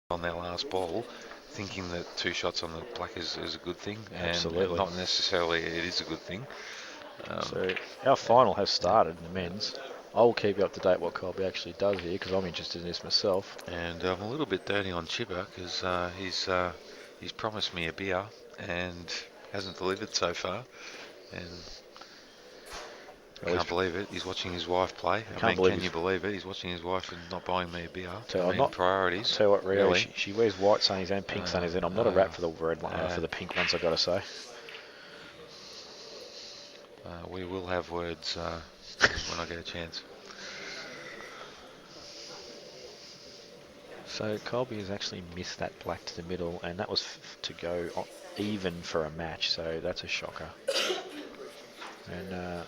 on their last ball, thinking that 2 shots on the black is a good thing, and Absolutely. not necessarily it is a good thing. So our final has Yeah. started in the men's. I will keep you up to date what Colby actually does here because I'm interested in this myself. And I'm a little bit dirty on Chipper because he's promised me a beer and hasn't delivered so far, and I Well, can't believe it. He's watching his wife play. I I can't mean, believe can he's. you believe it? He's watching his wife and not buying me a beer. So I I'm mean, not. priorities, Tell you what, Rio, really. she wears white sunnies and pink sunnies, and I'm not a rat for the red one, for the pink ones. I got to say. We will have words when I get a chance. So Colby has actually missed that black to the middle, and that was to go even for a match. So that's a shocker. And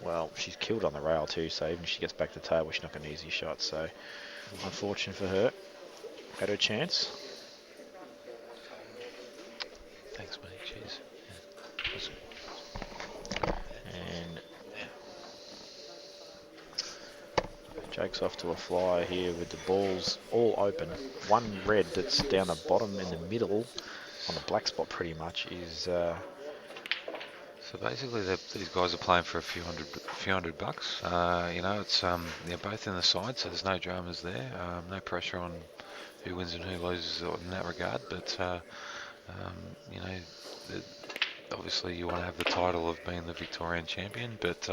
well, she's killed on the rail too. So even if she gets back to the table, she's not going to easy shot. So unfortunate for her. Had her chance. Thanks, mate. Cheers. And Jake's off to a flyer here with the balls all open. One red that's down the bottom in the middle on the black spot pretty much is... So basically, these guys are playing for a few hundred bucks. It's they're both in the side, so there's no dramas there. No pressure on who wins and who loses in that regard. But you know, the, obviously you want to have the title of being the Victorian champion, but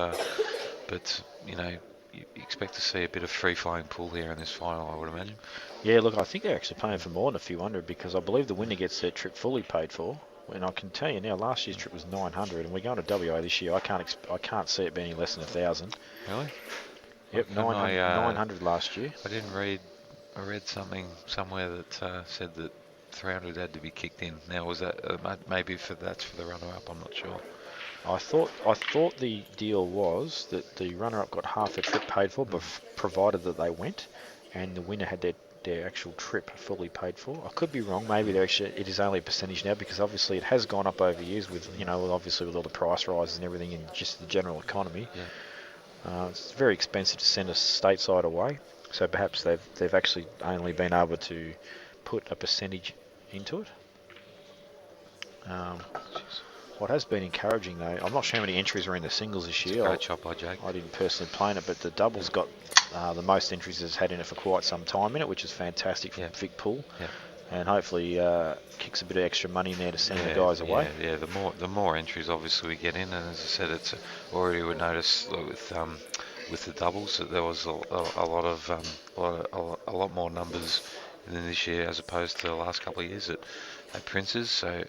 you expect to see a bit of free-flowing pool here in this final, I would imagine. Yeah, look, I think they're actually paying for more than a few hundred because I believe the winner gets their trip fully paid for. And I can tell you now, last year's trip was 900, and we're going to WA this year. I can't see it being any less than 1,000. Really? Yep, And 900 last year. I didn't read. I read something somewhere that said that 300 had to be kicked in. Now, was that maybe that's for the runner-up? I'm not sure. I thought the deal was that the runner-up got half their trip paid for, but provided that they went, and the winner had their actual trip fully paid for. I could be wrong. Maybe it is only a percentage now because obviously it has gone up over years with obviously with all the price rises and everything and just the general economy. Yeah. It's very expensive to send a stateside away, so perhaps they've actually only been able to put a percentage into it. What has been encouraging though, I'm not sure how many entries are in the singles this year. Great shot by Jake. I didn't personally play in it, but the doubles got the most entries it's had in it for quite some time in it, which is fantastic from Vic Pool. Yeah. And hopefully kicks a bit of extra money in there to send the guys away. Yeah. The more entries obviously we get in, and as I said, it's already would notice with the doubles that there was a lot more numbers in this year as opposed to the last couple of years at Prince's. So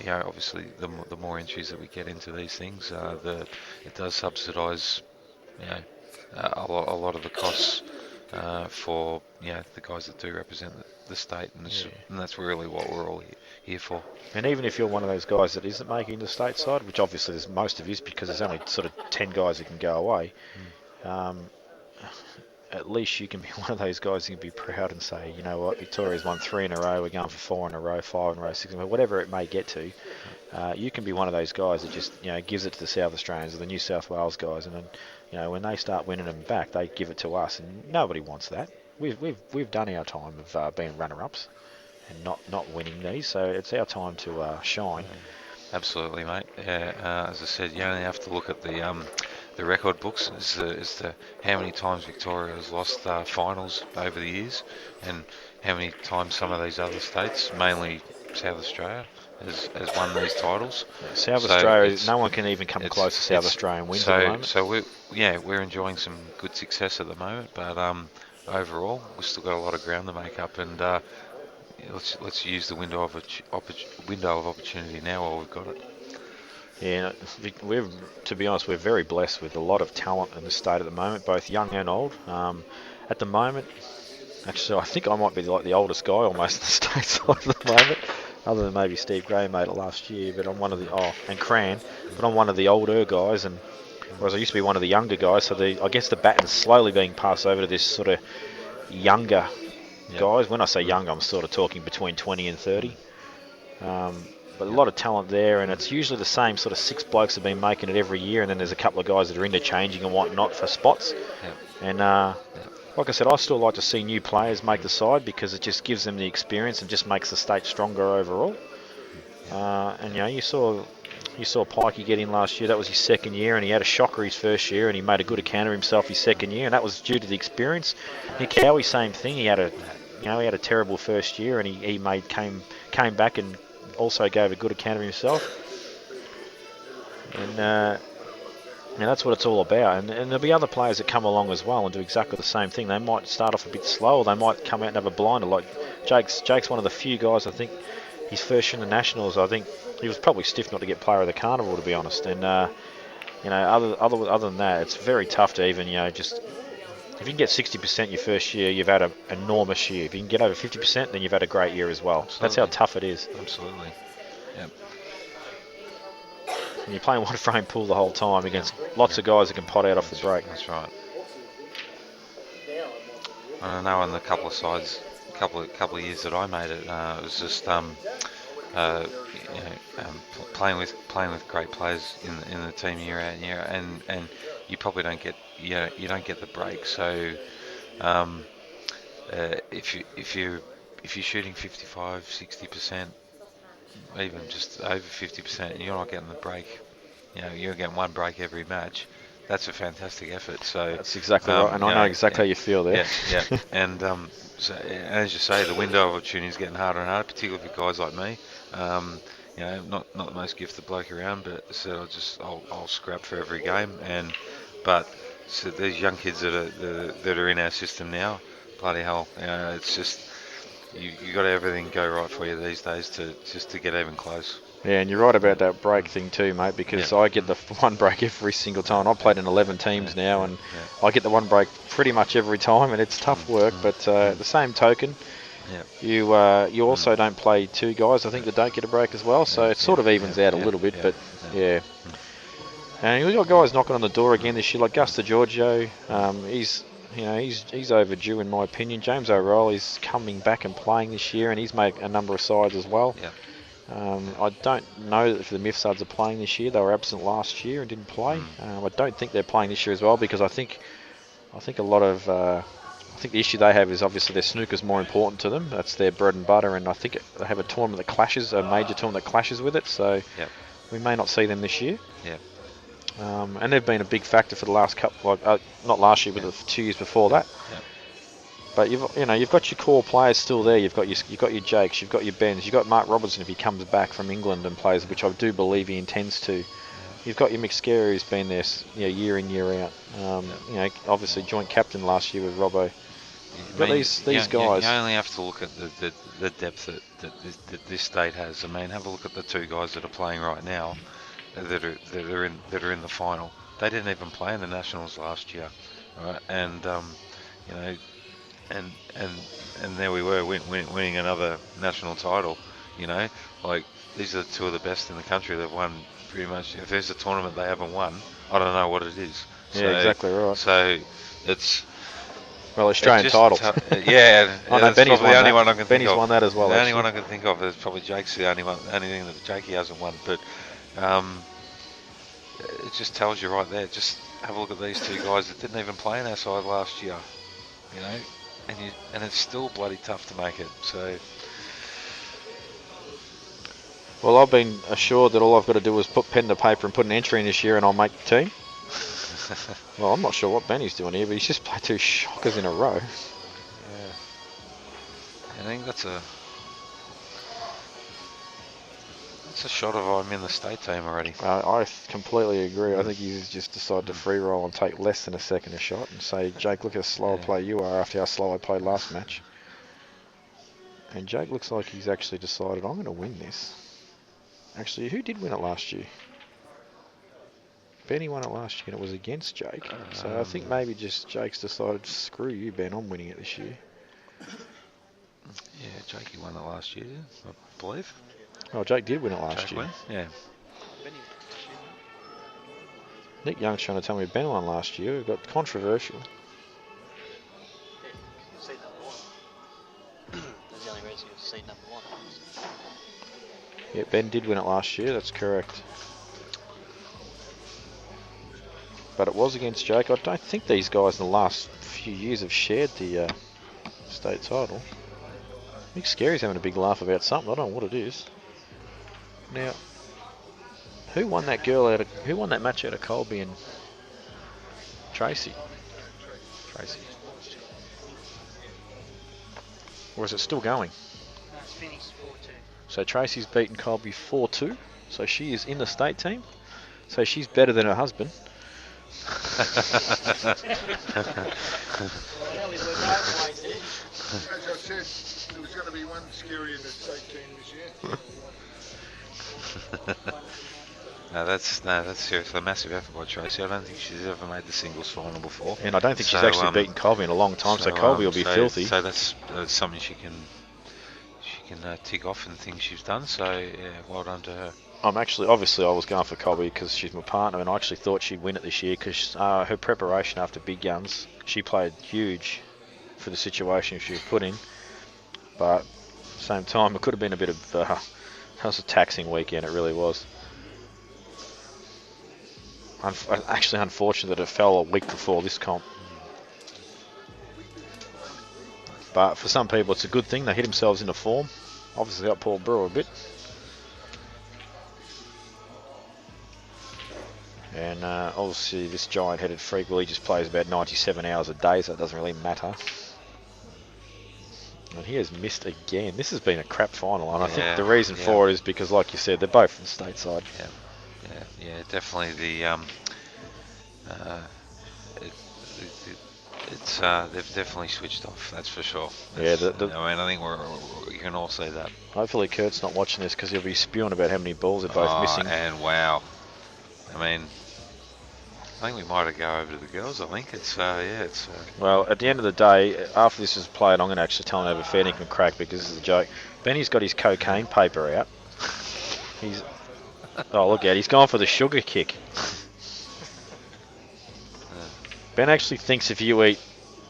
obviously the more entries that we get into these things, it does subsidise a lot of the costs for the guys that do represent the state, and that's really what we're all here for. And even if you're one of those guys that isn't making the stateside, which obviously there's most of is because there's only sort of 10 guys that can go away, at least you can be one of those guys who can be proud and say, you know what, Victoria's won 3 in a row, we're going for 4 in a row, 5 in a row, 6 in a row, whatever it may get to. You can be one of those guys that just gives it to the South Australians or the New South Wales guys, and then when they start winning them back, they give it to us, and nobody wants that. We've done our time of being runner-ups and not winning these, so it's our time to shine. Absolutely, mate. Yeah, as I said, you only have to look at the record books as to how many times Victoria has lost finals over the years, and how many times some of these other states, mainly South Australia, has won these titles. South Australia, no one can even come close to South Australian wins at the moment. So we're enjoying some good success at the moment, but overall we've still got a lot of ground to make up, and let's use the window of opportunity now while we've got it. Yeah, to be honest, we're very blessed with a lot of talent in the state at the moment, both young and old. At the moment, actually, I think I might be like the oldest guy almost in the state side at the moment, other than maybe Steve Gray made it last year. But I'm one of and Cran, but I'm one of the older guys, and whereas I used to be one of the younger guys. So I guess the baton's slowly being passed over to this sort of younger guys. When I say young, I'm sort of talking between 20 and 30. But a lot of talent there, and it's usually the same sort of 6 blokes have been making it every year, and then there's a couple of guys that are interchanging and whatnot for spots. And like I said, I still like to see new players make the side because it just gives them the experience and just makes the state stronger overall. And you saw Pikey get in last year. That was his second year, and he had a shocker his first year, and he made a good account of himself his second year, and that was due to the experience. Nick Howie, same thing. He had a terrible first year, and he came back and also gave a good account of himself. And that's what it's all about. And there'll be other players that come along as well and do exactly the same thing. They might start off a bit slow, or they might come out and have a blinder. Like Jake's one of the few guys, I think, his first year in the Nationals, I think he was probably stiff not to get Player of the Carnival, to be honest. And other than that, it's very tough to even just if you can get 60% your first year, you've had an enormous year. If you can get over 50%, then you've had a great year as well. Absolutely. That's how tough it is. Absolutely. Yep. And you're playing one frame pool the whole time against lots of guys that can pot out off the break. That's right. I know on the couple of years that I made it, it was just playing with great players in the team year out and year out, and you probably don't get you don't get the break. So if you're shooting 55, 60%, even just over 50%, and you're not getting the break, you're getting one break every match. That's a fantastic effort. So that's exactly right, and I know exactly how you feel there. Yeah. And so, as you say, the window of opportunity is getting harder and harder, particularly for guys like me. Not the most gifted bloke around, but so I'll scrap for every game. But these young kids that are in our system now, bloody hell, it's just you got everything go right for you these days to get even close. Yeah, and you're right about that break thing too, mate, because I get the one break every single time. I've played in 11 teams now, and I get the one break pretty much every time, and it's tough work, but the same token, you also don't play two guys, I think, that don't get a break as well, so it sort of evens out a little bit, but And we've got guys knocking on the door again this year, like Gus DeGiorgio. He's overdue in my opinion. James O'Reilly's coming back and playing this year, and he's made a number of sides as well. I don't know if the Mifsuds are playing this year. They were absent last year and didn't play. I don't think they're playing this year as well, because I think a lot of I think the issue they have is obviously their snooker's more important to them. That's their bread and butter, and I think they have a tournament that clashes, a major tournament that clashes with it. So we may not see them this year. And they've been a big factor for the last couple, not last year, but the 2 years before that. But you've got your core players still there. You've got your Jakes, you've got your Bens, you've got Mark Robertson if he comes back from England and plays, which I do believe he intends to. You've got your McScarey who's been there, year in year out. Obviously joint captain last year with Robbo. You've got these guys. You only have to look at the depth that this state has. I mean, have a look at the two guys that are playing right now, that are in the final. They didn't even play in the Nationals last year, right? And and there we were winning another national title. Like, these are two of the best in the country. They've won pretty much. If there's a tournament they haven't won, I don't know what it is. So, exactly right. So it's Australian titles. Yeah, that's Benny's probably the only one I can think Benny's of. won that as well. The only one I can think of is probably Jake's the only thing that Jakey hasn't won. But it just tells you right there. Just have a look at these two guys that didn't even play in our side last year. And it's still bloody tough to make it. So. Well, I've been assured that all I've got to do is put pen to paper and put an entry in this year, and I'll make the team. Well, I'm not sure what Benny's doing here, but he's just played two shockers in a row. Yeah. I think that's a shot of I'm in the state team already. I completely agree. I think he's just decided to free roll and take less than a second a shot and say, Jake, look how slow a player you are after how slow I played last match. And Jake looks like he's actually decided, I'm going to win this. Actually, who did win it last year? Benny won it last year and it was against Jake. So I think maybe just Jake's decided, screw you, Ben, I'm winning it this year. Yeah, Jakey won it last year, I believe. Oh, Jake did win it last year. Yeah. Nick Young's trying to tell me Ben won last year. It got controversial. Seed number one. That's the only reason you've seen number one. Yeah, Ben did win it last year, that's correct. but it was against Jake. I don't think these guys in the last few years have shared the state title. Mick Scary's having a big laugh about something. I don't know what it is. Now, who won that match out of Colby and Tracy? Tracy. Or is it still going? No, it's finished 4-2. So Tracy's beaten Colby 4-2. So she is in the state team. So she's better than her husband. As I said, there was going to be one Scary in the state team this year. No, that's seriously a massive effort by Tracy. I don't think she's ever made the singles final before. And I don't think she's So, actually beaten Colby in a long time. So Colby will be filthy. So that's something she can tick off in things she's done. So yeah, well done to her. Obviously I was going for Colby because she's my partner, and I actually thought she'd win it this year because her preparation after Big Guns, she played huge for the situation she was put in. But at the same time, it could have been a bit of that was a taxing weekend. It really was. Actually, unfortunate that it fell a week before this comp. But for some people, it's a good thing. They hit themselves into form. Obviously, got Paul Brewer a bit. And obviously, this giant-headed freak, well, he just plays about 97 hours a day, so it doesn't really matter. And he has missed again. This has been a crap final, and I think the reason for it is because, like you said, they're both from stateside. Yeah, definitely they've definitely switched off. That's for sure. I think you can all say that. Hopefully, Kurt's not watching this because he'll be spewing about how many balls they're both missing. And wow, I mean, I think we might have go over to the girls. I think it's Well, at the end of the day, after this is played, I'm going to actually tell him to have a fair dinkum crack because this is a joke. Benny's got his cocaine paper out. Look at, he's gone for the sugar kick. Ben actually thinks if you eat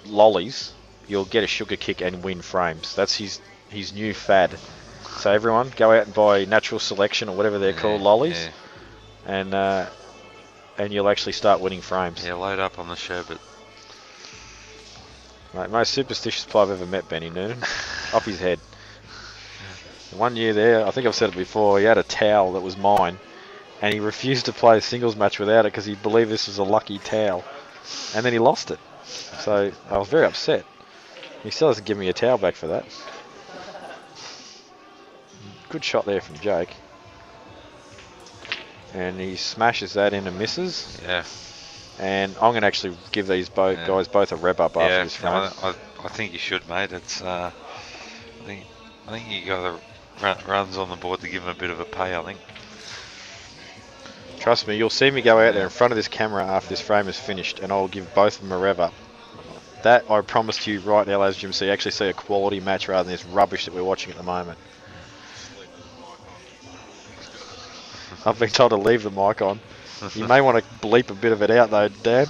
lollies, you'll get a sugar kick and win frames. That's his new fad. So everyone, go out and buy Natural Selection or whatever they're called, lollies, and you'll actually start winning frames. Yeah, load up on the sherbet. Mate, most superstitious player I've ever met, Benny Nunan. Off his head. One year there, I think I've said it before, he had a towel that was mine, and he refused to play a singles match without it because he believed this was a lucky towel. And then he lost it. So I was very upset. He still hasn't given me a towel back for that. Good shot there from Jake. And he smashes that in and misses. Yeah. And I'm going to actually give these guys both a rev-up after this frame. I think you should, mate. It's I think you got the runs on the board to give him a bit of a pay, I think. Trust me, you'll see me go out there in front of this camera after this frame is finished, and I'll give both of them a rev-up. That I promise to you right now, ladies and gentlemen, so you actually see a quality match rather than this rubbish that we're watching at the moment. I've been told to leave the mic on. You may want to bleep a bit of it out though, Dan.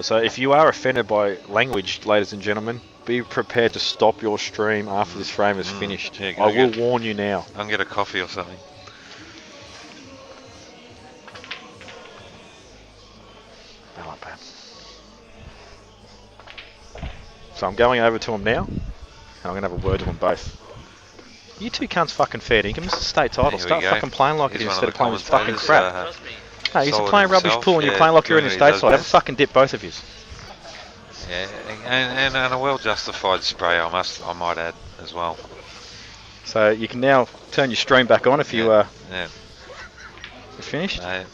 So if you are offended by language, ladies and gentlemen, be prepared to stop your stream after this frame is finished. Yeah, I will warn you now. I'll get a coffee or something. So I'm going over to him now, and I'm going to have a word to them both. You two cunts fucking fair dinkum. This is a state title. Start fucking playing like it is instead of playing this fucking crap. No, you're playing rubbish pool and you're playing like you're in the stateside. Have a fucking dip, both of you. Yeah, and a well-justified spray, I might add as well. So you can now turn your stream back on if you you're finished. Yeah,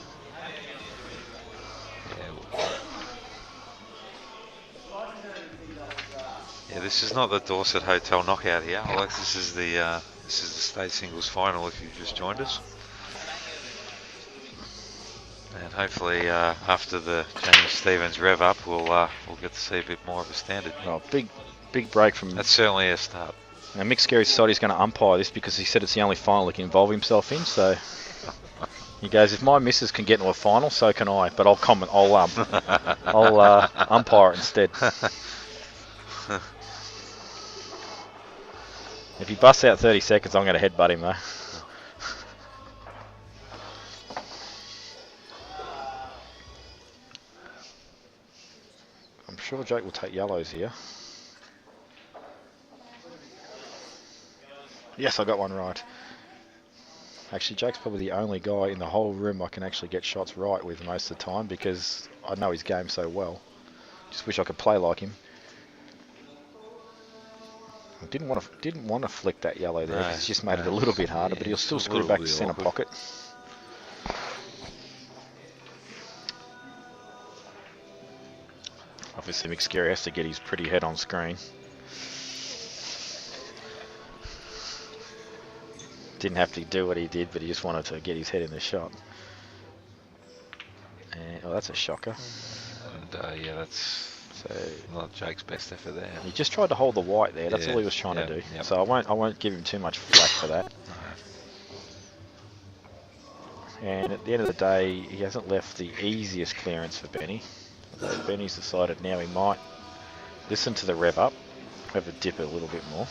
this is not the Dorset Hotel knockout here, Alex. This is the state singles final. If you've just joined us, and hopefully after the James Stevens rev up, we'll get to see a bit more of a standard. Oh, big break from. That's certainly a start. Now Mick Scary's decided he's going to umpire this because he said it's the only final he can involve himself in. So he goes, if my missus can get into a final, so can I. But I'll comment. I'll umpire it instead. If he busts out 30 seconds, I'm going to headbutt him though. sure Jake will take yellows here. Yes, I got one right. Actually, Jake's probably the only guy in the whole room I can actually get shots right with most of the time because I know his game so well. Just wish I could play like him. I didn't want to flick that yellow there because it just made it a little bit harder, but he'll still scoot it back to centre pocket. Obviously, McScary has to get his pretty head on screen. Didn't have to do what he did, but he just wanted to get his head in the shot. And, oh, that's a shocker. And yeah, that's not Jake's best effort there. He just tried to hold the white there. That's all he was trying to do. Yep. So I won't give him too much flack for that. And at the end of the day, he hasn't left the easiest clearance for Benny. Although Benny's decided now he might listen to the rev up, have a dip a little bit more.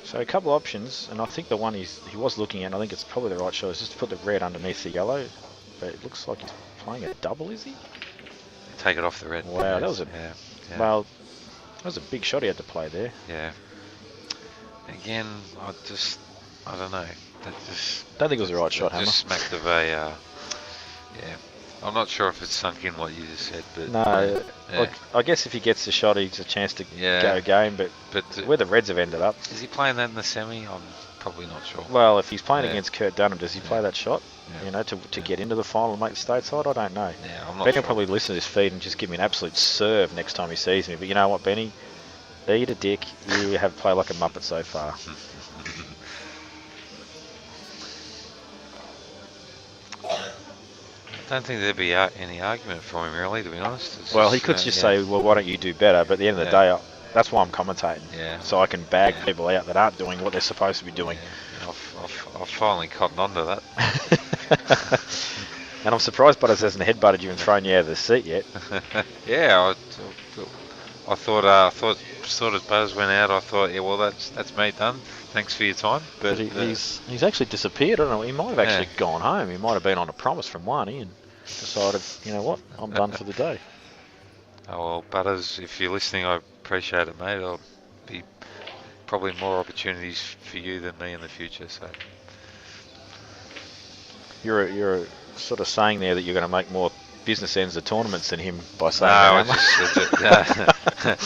So a couple options, and I think the one he was looking at, and I think it's probably the right shot, is just to put the red underneath the yellow. But it looks like he's playing a double, is he? Take it off the red. Wow, that was a well, that was a big shot he had to play there. Yeah. Again, I don't know. That just don't think it was the right shot, Hammer. Just smacked of a yeah. I'm not sure if it's sunk in what you just said, but no. Look, I guess if he gets the shot, he's a chance to go game. But where the Reds have ended up, is he playing that in the semi? I'm probably not sure. Well, if he's playing against Kurt Dunham, does he play that shot? You know, to get into the final and make the stateside? I don't know. Yeah, I'm not Ben sure. will probably listen to this feed and just give me an absolute serve next time he sees me. But you know what, Benny? Eat a dick. You have played like a muppet so far. I don't think there'd be any argument for him, really, to be honest. Well, he could just say, well, why don't you do better? But at the end of the day, that's why I'm commentating. Yeah. So I can bag people out that aren't doing what they're supposed to be doing. Yeah. I've finally cottoned on to that. And I'm surprised Butters hasn't headbutted you and thrown you out of the seat yet. Yeah, I thought sort of Butters went out. I thought, yeah, well, that's me done. Thanks for your time. But he's actually disappeared. I don't know. He might have actually gone home. He might have been on a promise from Warnie and decided, you know what, I'm done for the day. Oh well, Butters, if you're listening, I appreciate it, mate. There'll be probably more opportunities for you than me in the future. So you're sort of saying there that you're going to make more business ends of tournaments than him by saying that. No,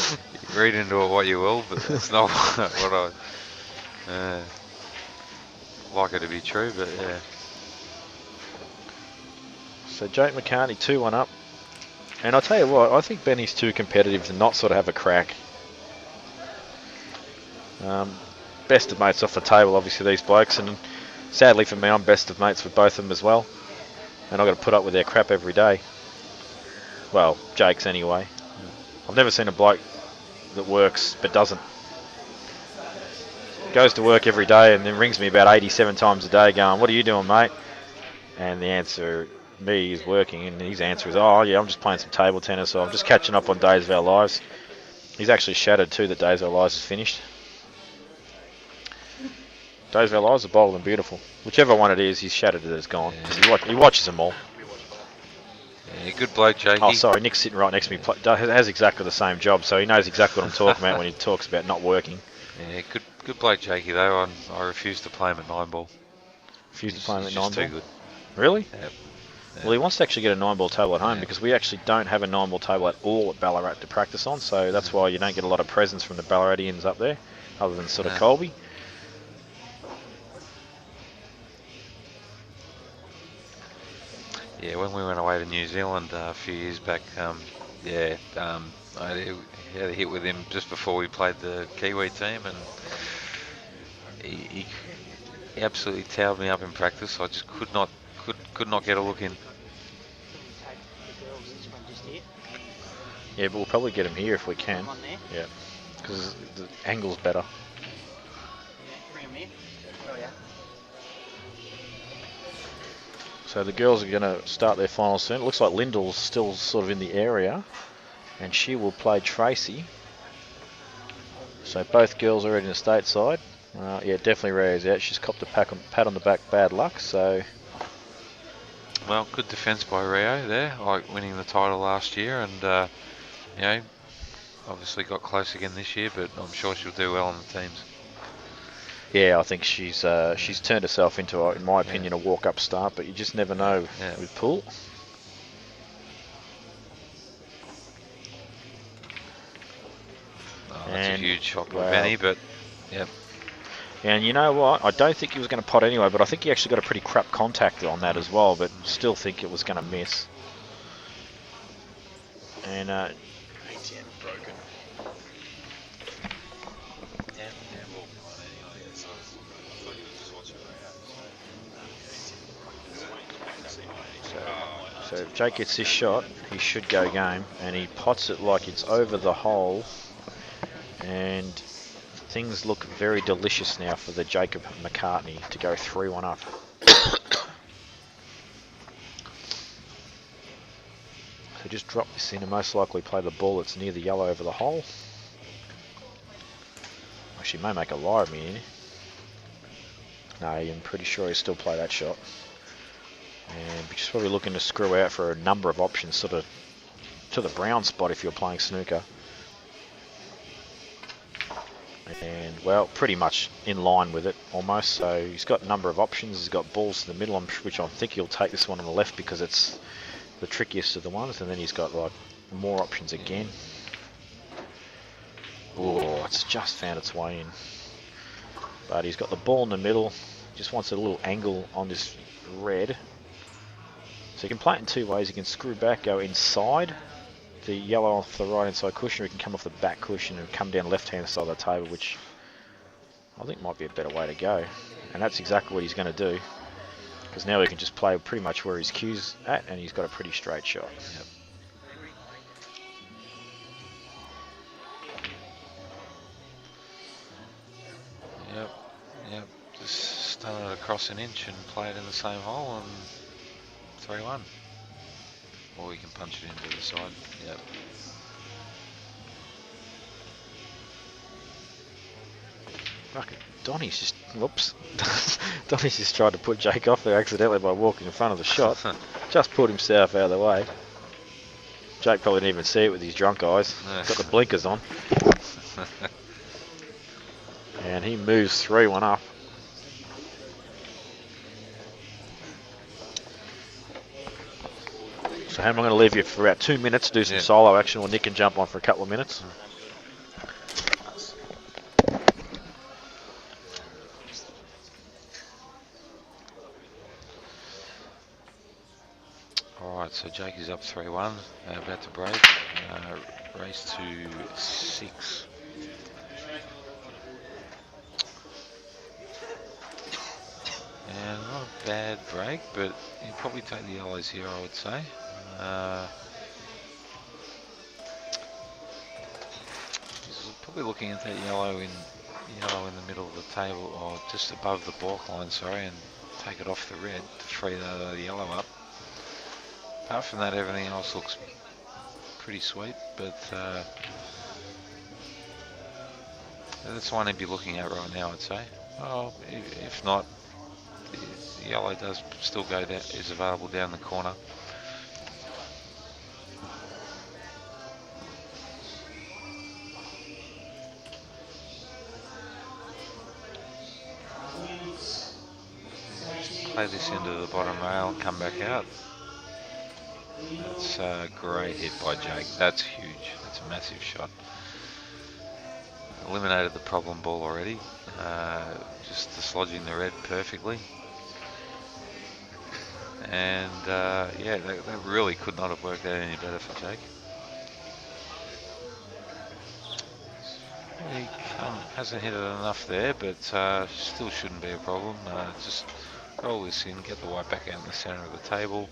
read into it what you will, but that's not what I like it to be true. But yeah. So Jake McCartney 2-1 up. And I'll tell you what, I think Benny's too competitive to not sort of have a crack. Best of mates off the table, obviously, these blokes. And sadly for me, I'm best of mates with both of them as well. And I've got to put up with their crap every day. Well, Jake's anyway. I've never seen a bloke that works but doesn't. Goes to work every day and then rings me about 87 times a day going, what are you doing, mate? And the answer... me is working, and his answer is, oh yeah, I'm just playing some table tennis, or I'm just catching up on Days of Our Lives. He's actually shattered too that Days of Our Lives is finished. Days of Our Lives are bold and beautiful. Whichever one it is, he's shattered that it's gone. Yeah. He watches them all. Yeah, good bloke, Jakey. Oh, sorry, Nick's sitting right next to me. Has exactly the same job, so he knows exactly what I'm talking about when he talks about not working. Yeah, good bloke, Jakey, though. I refuse to play him at 9-ball. Refuse to play him at 9-ball? Too good. Really? Yep. Well, he wants to actually get a 9-ball table at home because we actually don't have a 9-ball table at all at Ballarat to practice on, so that's why you don't get a lot of presence from the Ballaratians up there, other than sort of Colby. Yeah, when we went away to New Zealand a few years back, I had a hit with him just before we played the Kiwi team, and he absolutely towed me up in practice. I just could not get a look in. Yeah, but we'll probably get him here if we can. Yeah, because the angle's better. So So the girls are going to start their final soon. It looks like Lyndall's still sort of in the area, and she will play Tracy. So both girls are already in the stateside. Yeah, definitely Rhea's out. She's copped a pat on the back, bad luck. So, Well, good defence by Rio there, like winning the title last year, and you know, obviously got close again this year, but I'm sure she'll do well on the teams. yeah, I think she's turned herself into, in my opinion, a walk-up start. But you just never know with Poole. Oh, that's a huge shot by wow. Benny, but yep. And you know what? I don't think he was going to pot anyway, but I think he actually got a pretty crap contact on that as well, but still think it was going to miss. And ATM broken. So if Jake gets this shot, he should go game, and he pots it like it's over the hole, and things look very delicious now for the Jacob McCartney to go 3-1 up. So just drop this in and most likely play the ball that's near the yellow over the hole. Actually, may make a lie of me here. No, I'm pretty sure he'll still play that shot. And she's probably looking to screw out for a number of options, sort of to the brown spot if you're playing snooker. And, well, pretty much in line with it, almost. So he's got a number of options. He's got balls to the middle, which I think he'll take this one on the left because it's the trickiest of the ones. And then he's got, like, more options again. Oh, it's just found its way in. But he's got the ball in the middle. Just wants a little angle on this red. So you can play it in two ways. You can screw back, go inside the yellow off the right hand side cushion, or you can come off the back cushion and come down left hand side of the table, which I think might be a better way to go. And that's exactly what he's going to do, because now he can just play pretty much where his cue's at, and he's got a pretty straight shot. Yep. Just stun it across an inch and play it in the same hole, and 3-1. Or you can punch it into the side. Yep. Fucking Donnie's just, whoops. Donnie's just tried to put Jake off there accidentally by walking in front of the shot. Just put himself out of the way. Jake probably didn't even see it with his drunk eyes. Got the blinkers on. And he moves 3-1 up. So I'm going to leave you for about 2 minutes to do some solo action, or Nick can jump on for a couple of minutes. Alright, so Jake is up 3-1, about to break. Race to 6. And not a bad break, but he'd probably take the yellows here, I would say. He's probably looking at that yellow in the middle of the table, or just above the balk line, sorry, and take it off the red to free the yellow up. Apart from that, everything else looks pretty sweet, but that's the one he'd be looking at right now, I'd say. Oh, if not, the yellow does still go down, is available down the corner. Play this into the bottom rail, come back out. That's a great hit by Jake. That's huge. That's a massive shot. Eliminated the problem ball already. Just dislodging the red perfectly. And yeah, that really could not have worked out any better for Jake. He hasn't hit it enough there, but still shouldn't be a problem. Just roll this in, get the white back out in the centre of the table.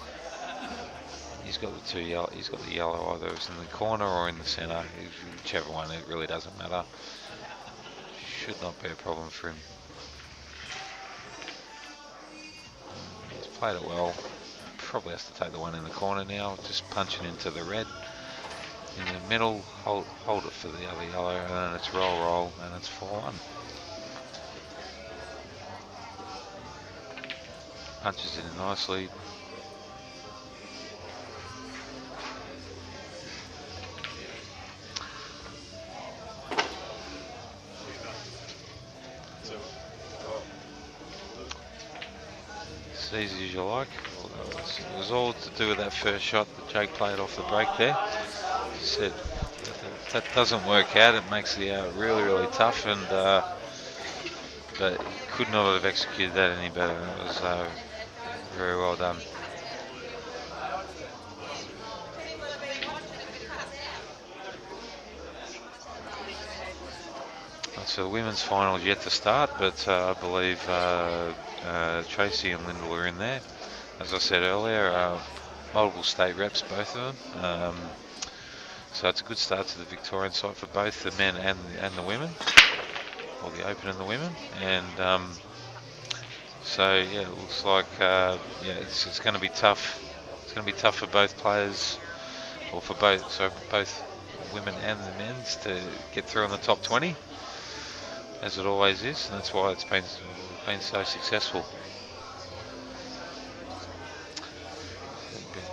He's got the yellow. He's got the yellow either it's in the corner or in the centre, whichever one. It really doesn't matter. Should not be a problem for him. He's played it well. probably has to take the one in the corner now, just punching into the red. In the middle, hold it for the other yellow, and then it's roll, and it's 4-1. Punches it in nicely. As easy as you like. It was all to do with that first shot that Jake played off the break there. He said that doesn't work out. It makes the out really tough, and but he could not have executed that any better. It was very well done. So the women's final is yet to start, but I believe Tracy and Lyndall are in there. As I said earlier, multiple state reps, both of them. So it's a good start to the Victorian side for both the men and the women, or the Open and the women. And so yeah, it looks like it's going to be tough. It's going to be tough for both players, or for both women and the men's to get through in the top 20, as it always is, and that's why it's been so successful.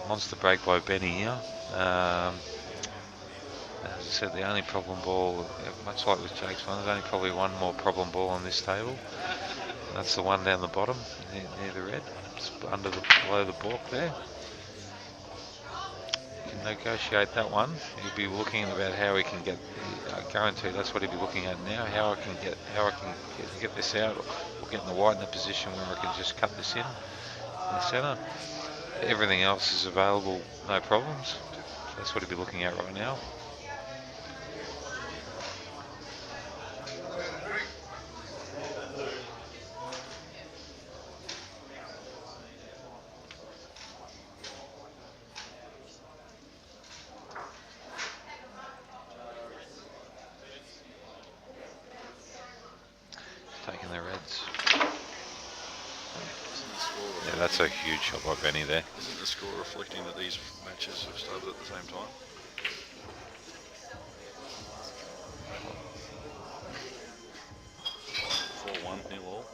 Monster break by Benny here. As I said, the only problem ball, much like with Jake's one, there's only probably one more problem ball on this table. And that's the one down the bottom, near the red, just below the balk there. You can negotiate that one. You'll be looking about how we can get. Guaranteed, that's what he'll be looking at now. How I can get this out, or get in the white in a position where I can just cut this in the centre. Everything else is available, no problems. That's what he'll be looking at right now. Taking the reds. Yeah, that's a huge shot by Benny there. Isn't the score reflecting that these matches have started at the same time? Nil all.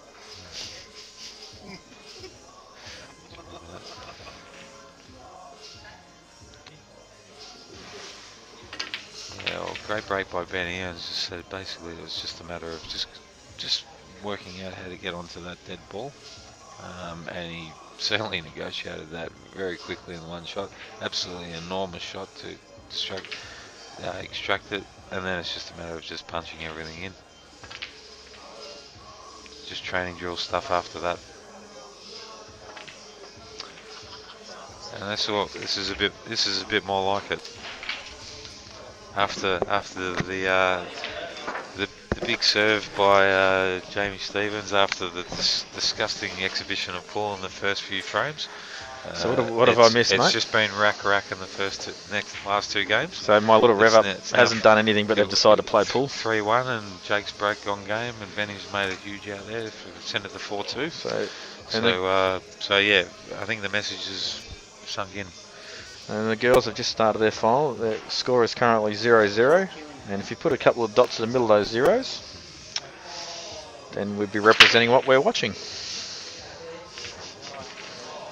Yeah, well, great break by Benny. As I said, basically it was just a matter of just working out how to get onto that dead ball. And he certainly negotiated that very quickly in one shot. Absolutely enormous shot to extract it, and then it's just a matter of just punching everything in. Just training drill stuff after that. And that's all. This is a bit more like it. After the big serve by Jamie Stevens, after the disgusting exhibition of Paul in the first few frames. So what have I missed, mate? It's just been rack in the last two games. So my little rev-up hasn't done anything, but they've decided to play pool. 3-1, and Jake's broke on game, and Benny's made a huge out there. Sent it to 4-2. So yeah, I think the message is sunk in. And the girls have just started their final. Their score is currently 0-0. And if you put a couple of dots in the middle of those zeros, then we'd be representing what we're watching.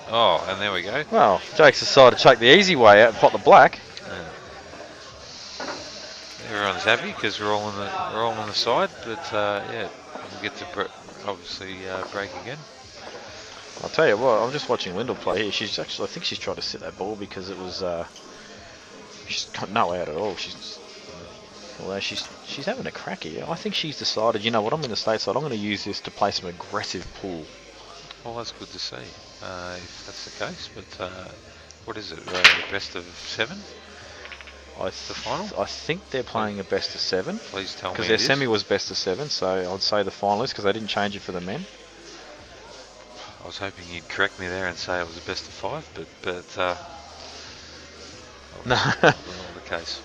Oh, and there we go. Well, Jake's decided to take the easy way out and pot the black. Yeah. Everyone's happy because we're all on the side, but yeah, we'll get to obviously break again. I'll tell you what, I'm just watching Lyndall play here. I think she's tried to sit that ball because it was, she's got no out at all. Although she's having a crack here. I think she's decided, you know what, I'm in the state side, I'm going to use this to play some aggressive pool. Well, that's good to see, if that's the case. But what is it, best of 7? The final? I think they're playing a best of 7. Please tell me. Because their semi was best of 7, so I'd say the finalists, because they didn't change it for the men. I was hoping you'd correct me there and say it was a best of 5, but no, not the case.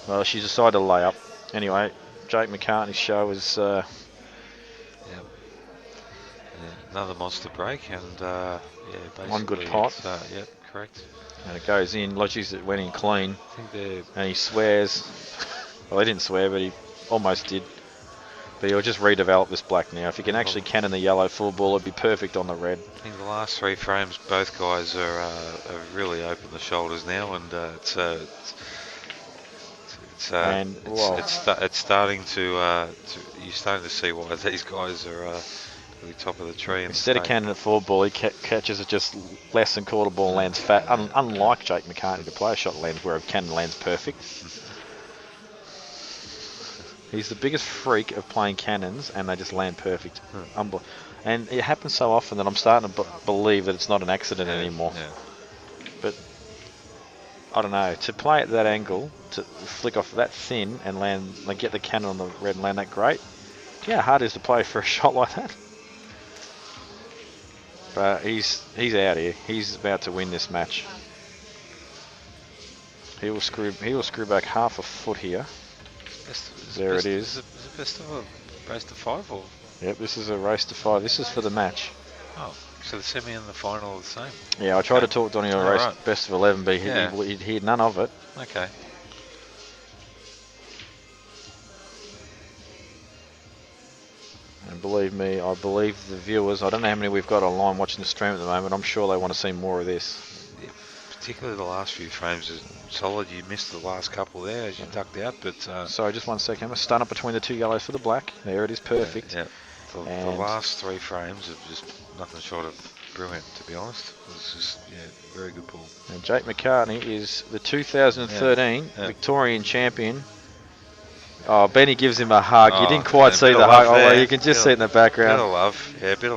Well, she decided to lay up. Anyway, Jake McCartney's show is. Yeah. Another monster break, and yeah, basically One good pot. Yep, correct. And it goes in. Lodges it went in clean. I think they're And he swears. Well, he didn't swear, but he almost did. But he'll just redevelop this black now. If he can actually cannon the yellow full ball, it'd be perfect on the red. I think the last 3 frames, both guys are have really opened the shoulders now, and it's starting to you're starting to see why these guys are really top of the tree. Instead of cannon at full ball, he catches it just less than quarter ball, lands fat. Unlike Jake McCartney, to play a shot lands where a cannon lands perfect. He's the biggest freak of playing cannons, and they just land perfect. And it happens so often that I'm starting to believe that it's not an accident anymore. Yeah. But I don't know, to play at that angle, to flick off that thin and land, like get the cannon on the red and land that great. Yeah, hard it is to play for a shot like that. But he's out here. He's about to win this match. He will screw back half a foot here. There it is. Is it best of a race to 5 or? Yep, this is a race to 5. This is for the match. Oh, so the semi and the final are the same. Yeah, I tried to talk Donny on a race best of 11, but he had none of it. Okay. And believe me, I believe the viewers. I don't know how many we've got online watching the stream at the moment. I'm sure they want to see more of this. Yeah, particularly the last few frames is solid. You missed the last couple there as you ducked out, but sorry, just 1 second. I'm gonna stun up between the 2 yellows for the black. There it is, perfect. Yeah. The last 3 frames are just nothing short of brilliant, to be honest. It was just very good ball. And Jake McCartney is the 2013 Victorian champion. Oh, Benny gives him a hug. You didn't quite see the hug. Oh, you can just see it in the background. Bit of love. Yeah, bit of